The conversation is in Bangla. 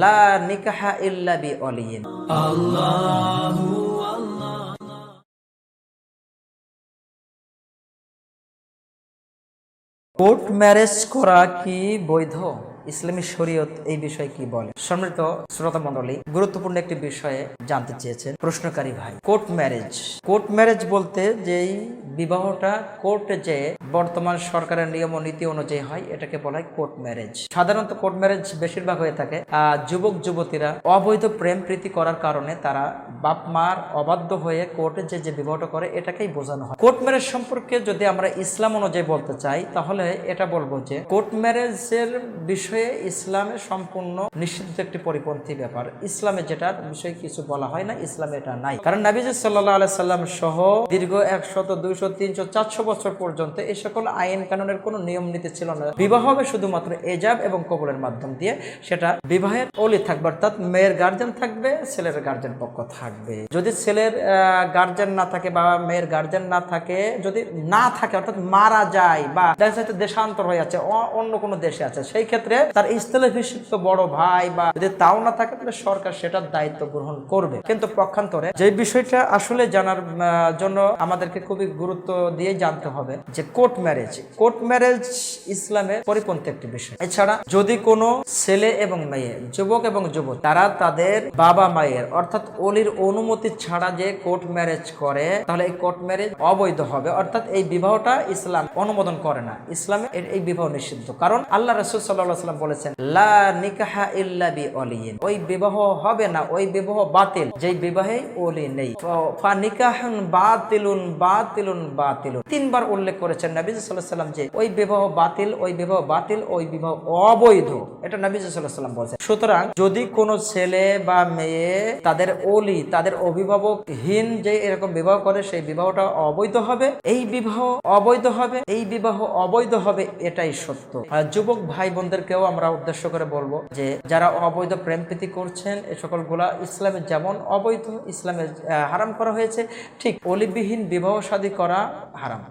লা নিকাহা ইল্লা বিওয়ালিয়িন। কোর্ট ম্যারেজ করা কি বৈধ? ইসলামী শরীয়ত এই বিষয়ে কি বলে? সম্মানিত শ্রোতা মণ্ডলী, গুরুত্বপূর্ণ একটি বিষয়ে জানতে চেয়েছেন প্রশ্নকারী ভাই। কোর্ট ম্যারেজ বলতে যেই বিবাহটা কোর্টে যে বর্তমান সরকারের নিয়ম ও নীতি অনুযায়ী হয়, এটাকে বলা হয় কোর্ট ম্যারেজ। সাধারণত কোর্ট ম্যারেজ বেশিরভাগ হয়ে থাকে যুবক যুবতীরা অবৈধ প্রেম প্রীতি করার কারণে তারা বাপ মার অবাধ্য হয়ে কোর্টে যে বিবাহটা করে, এটাকেই বোঝানো হয়। কোর্ট ম্যারেজ সম্পর্কে যদি আমরা ইসলাম অনুযায়ী বলতে চাই, তাহলে এটা বলবো যে কোর্ট ম্যারেজের বিষয়ে ইসলামে সম্পূর্ণ নিষিদ্ধ একটি পরিপন্থী ব্যাপার। ইসলামে যেটার বিষয়ে কিছু বলা হয় না, ইসলামে এটা নাই। কারণ নবী সাল্লাল্লাহু আলাইহি সাল্লাম সহ দীর্ঘ 100, 200, 300, 400 বছর পর্যন্ত এই সকল আইন কানুনের কোনো নিয়ম নীতি ছিল না। বিবাহ হবে শুধুমাত্র এজাব এবং কবুলের মাধ্যম দিয়ে। সেটা বিবাহের ওলি থাকবে, অর্থাৎ মেয়ের গার্জেন থাকবে, ছেলের গার্জেন পক্ষ থাকবে। যদি ছেলের গার্জেন না থাকে বা মেয়ের গার্জেন না থাকে, যদি না থাকে অর্থাৎ মারা যায় বা দেখা যাচ্ছে দেশান্তর হয়ে আছে, অন্য কোনো দেশে আছে, সেই ক্ষেত্রে তার স্থলাভিষিক্ত বড় ভাই বা যদি তাও না থাকে, তাহলে সরকার সেটার দায়িত্ব গ্রহণ করবে। কিন্তু পক্ষান্তরে যে বিষয়টা আসলে জানার জন্য আমাদেরকে খুবই গুরুত্ব দিয়ে জানতে হবে যে কোর্ট ম্যারেজ ইসলামের পরিপন্থী একটি বিষয়। এছাড়া যদি কোনো ছেলে এবং মেয়ে, যুবক এবং যুবতী, তারা তাদের বাবা মায়ের অর্থাৎ ওলির অনুমতি ছাড়া যে কোর্ট ম্যারেজ করে, তাহলে এই কোর্ট ম্যারেজ অবৈধ হবে। অর্থাৎ এই বিবাহটা ইসলাম অনুমোদন করে না, ইসলামে এই বিবাহ নিষিদ্ধ। কারণ আল্লাহ রাসূল সাল্লাল্লাহু আলাইহি ওয়াসাল্লাম বলেছেন, লা নিকাহা ইল্লা বিওয়ালিয়িন, ওই বিবাহ হবে না, ওই বিবাহ বাতিল যেই বিবাহে ওলি নেই। ফা নিকাহুন বাতিলুন বাতিলুন বাতিলুন, 3 বার উল্লেখ করেছেন নবী সাল্লাল্লাহু আলাইহি ওয়াসাল্লাম যে ওই বিবাহ বাতিল, ওই বিবাহ বাতিল, ওই বিবাহ অবৈধ। এটা নবী সাল্লাল্লাহু আলাইহি ওয়াসাল্লাম বলেছেন। সুতরাং যদি কোনো ছেলে বা মেয়ে তাদের ওলি, তাদের অভিভাবকহীন যে এরকম বিবাহ করে, সেই বিবাহটা অবৈধ হবে। এই বিবাহ অবৈধ হবে, এই বিবাহ অবৈধ হবে, এটাই সত্য। যুবক ভাই বোনদেরকেও আমরা উদ্দেশ্য করে বলবো যে যারা অবৈধ প্রেম প্রীতি করছেন, এ সকলগুলা ইসলামে যেমন অবৈধ, ইসলামে হারাম করা হয়েছে, ঠিক ওলিবিহীন বিবাহ শাদী করা হারাম।